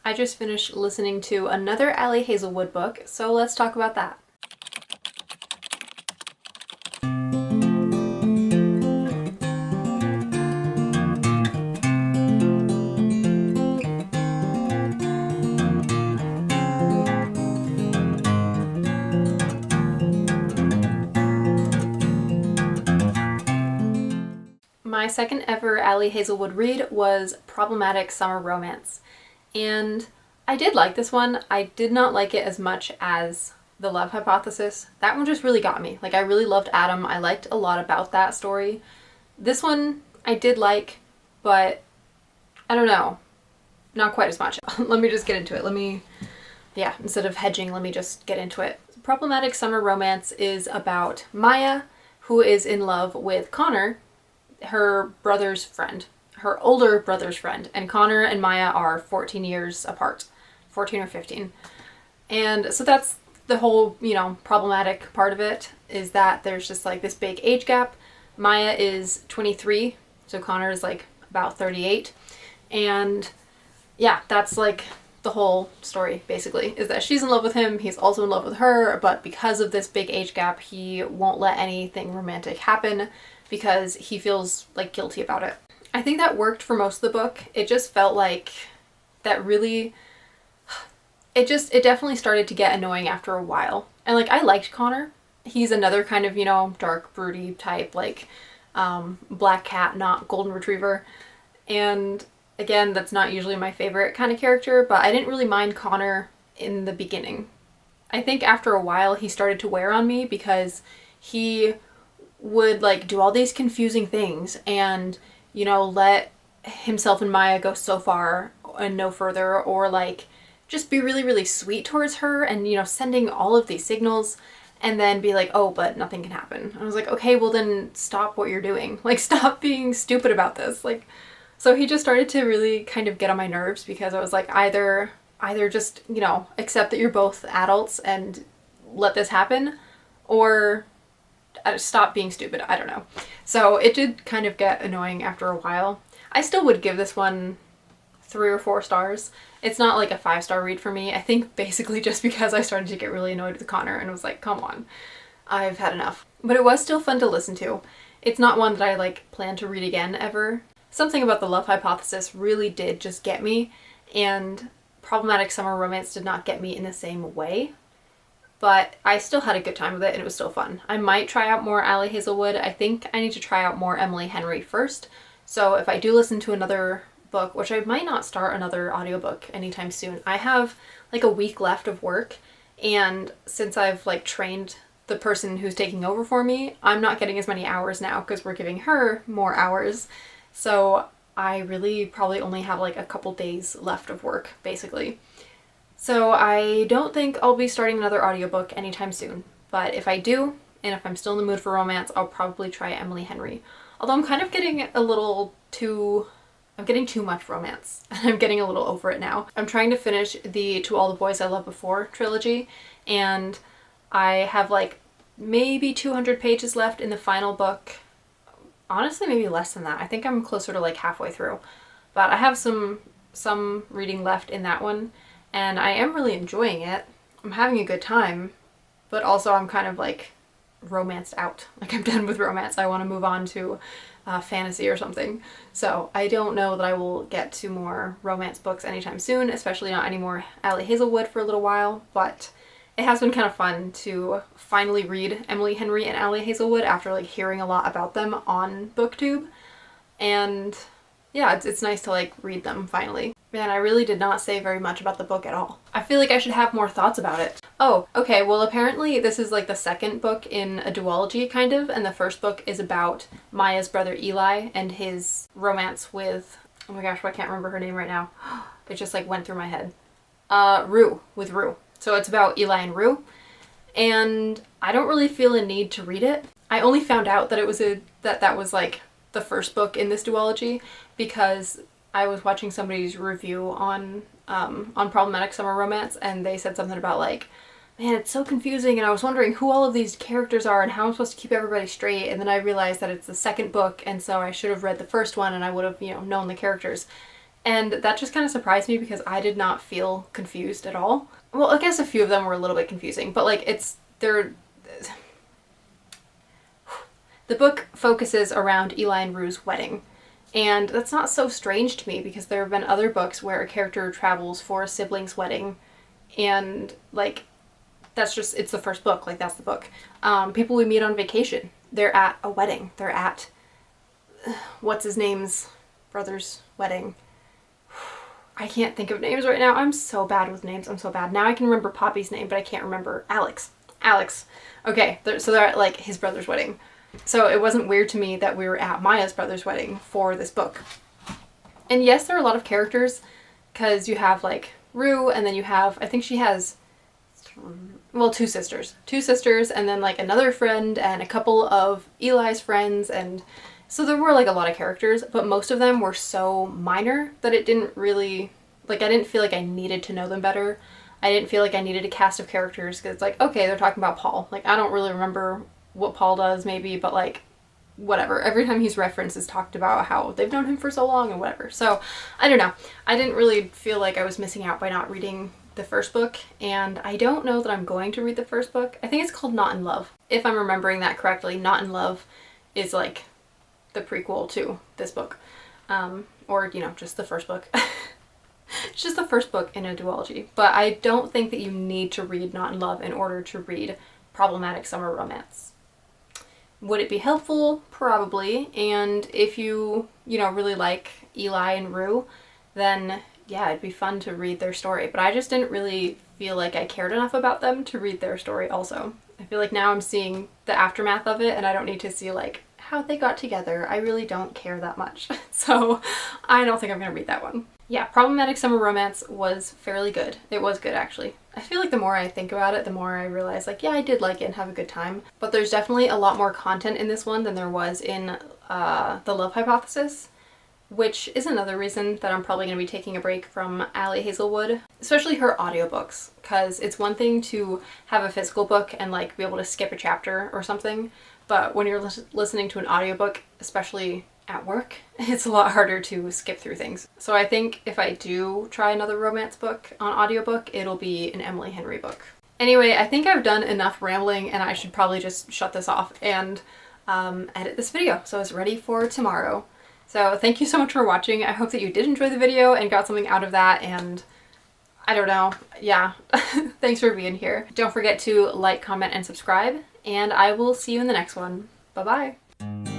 I just finished listening to another Ali Hazelwood book, so let's talk about that. My second ever Ali Hazelwood read was Problematic Summer Romance. And I did like this one. I did not like it as much as The Love Hypothesis. That one just really got me. Like, I really loved Adam. I liked a lot about that story. This one I did like, but I don't know. Not quite as much. Let me just get into it. Instead of hedging, let me just get into it. Problematic Summer Romance is about Maya, who is in love with Connor, her brother's friend, her older brother's friend, and Connor and Maya are 14 years apart, 14 or 15. And so that's the whole, problematic part of it, is that there's just like this big age gap. Maya is 23, so Connor is like about 38. And yeah, that's like the whole story basically, is that she's in love with him, he's also in love with her, but because of this big age gap, he won't let anything romantic happen because he feels like guilty about it. I think that worked for most of the book. It just felt like that really, it definitely started to get annoying after a while. And like, I liked Connor. He's another kind of, dark, broody type, like black cat, not golden retriever. And again, that's not usually my favorite kind of character, but I didn't really mind Connor in the beginning. I think after a while he started to wear on me because he would like do all these confusing things and, let himself and Maya go so far and no further, or like just be really, really sweet towards her and, sending all of these signals and then be like, oh, but nothing can happen. I was like, okay, well then stop what you're doing. Like, stop being stupid about this. Like, so he just started to really kind of get on my nerves because I was like, either just, accept that you're both adults and let this happen, or stop being stupid. I don't know. So it did kind of get annoying after a while. I still would give this one 3 or 4 stars. It's not like a 5-star read for me. I think basically just because I started to get really annoyed with Connor and was like, come on, I've had enough. But it was still fun to listen to. It's not one that I like plan to read again ever. Something about The Love Hypothesis really did just get me, and Problematic Summer Romance did not get me in the same way. But I still had a good time with it and it was still fun. I might try out more Ali Hazelwood. I think I need to try out more Emily Henry first. So if I do listen to another book, which I might not start another audiobook anytime soon. I have like a week left of work, and since I've like trained the person who's taking over for me, I'm not getting as many hours now because we're giving her more hours. So I really probably only have like a couple days left of work basically. So I don't think I'll be starting another audiobook anytime soon, but if I do, and if I'm still in the mood for romance, I'll probably try Emily Henry. Although I'm kind of getting I'm getting too much romance, and I'm getting a little over it now. I'm trying to finish the To All the Boys I Loved Before trilogy, and I have like maybe 200 pages left in the final book. Honestly, maybe less than that. I think I'm closer to like halfway through, but I have some reading left in that one. And I am really enjoying it. I'm having a good time, but also I'm kind of like romanced out. Like, I'm done with romance. I want to move on to fantasy or something. So I don't know that I will get to more romance books anytime soon, especially not any more Ali Hazelwood for a little while, but it has been kind of fun to finally read Emily Henry and Ali Hazelwood after like hearing a lot about them on BookTube. And yeah, it's nice to like read them finally. Man, I really did not say very much about the book at all. I feel like I should have more thoughts about it. Oh, okay, well apparently this is like the second book in a duology kind of, and the first book is about Maya's brother Eli and his romance with, oh my gosh, I can't remember her name right now. It just like went through my head. Rue, with Rue. So it's about Eli and Rue, and I don't really feel a need to read it. I only found out that it was that was like the first book in this duology because I was watching somebody's review on Problematic Summer Romance, and they said something about like, man, it's so confusing, and I was wondering who all of these characters are and how I'm supposed to keep everybody straight, and then I realized that it's the second book, and so I should have read the first one and I would have, known the characters. And that just kind of surprised me because I did not feel confused at all. Well, I guess a few of them were a little bit confusing, but like the book focuses around Eli and Rue's wedding. And that's not so strange to me because there have been other books where a character travels for a sibling's wedding and like that's just, it's the first book, like that's the book. People we meet on vacation, they're at a wedding. They're at, what's his name's brother's wedding. I can't think of names right now. I'm so bad with names. I'm so bad. Now I can remember Poppy's name, but I can't remember Alex. Alex. Okay, so they're at like his brother's wedding. So it wasn't weird to me that we were at Maya's brother's wedding for this book. And yes, there are a lot of characters because you have like Rue and then you have, I think she has, well, two sisters, and then like another friend and a couple of Eli's friends, and so there were like a lot of characters, but most of them were so minor that it didn't really, like I didn't feel like I needed to know them better. I didn't feel like I needed a cast of characters because it's like, okay, they're talking about Paul. Like I don't really remember what Paul does maybe, but like whatever. Every time he's referenced is talked about how they've known him for so long and whatever. So I don't know. I didn't really feel like I was missing out by not reading the first book, and I don't know that I'm going to read the first book. I think it's called Not in Love. If I'm remembering that correctly, Not in Love is like the prequel to this book. Or, you know, just the first book. It's just the first book in a duology. But I don't think that you need to read Not in Love in order to read Problematic Summer Romance. Would it be helpful? Probably. And if you really like Eli and Rue, then yeah, it'd be fun to read their story. But I just didn't really feel like I cared enough about them to read their story also. I feel like now I'm seeing the aftermath of it and I don't need to see like how they got together. I really don't care that much. So I don't think I'm gonna read that one. Yeah, Problematic Summer Romance was fairly good. It was good actually. I feel like the more I think about it, the more I realize like, yeah, I did like it and have a good time. But there's definitely a lot more content in this one than there was in The Love Hypothesis, which is another reason that I'm probably going to be taking a break from Ali Hazelwood, especially her audiobooks, because it's one thing to have a physical book and like be able to skip a chapter or something, but when you're listening to an audiobook, especially at work, it's a lot harder to skip through things. So I think if I do try another romance book on audiobook, it'll be an Emily Henry book. Anyway, I think I've done enough rambling and I should probably just shut this off and edit this video so it's ready for tomorrow. So thank you so much for watching. I hope that you did enjoy the video and got something out of that, and I don't know, yeah. Thanks for being here. Don't forget to like, comment, and subscribe, and I will see you in the next one. Bye-bye.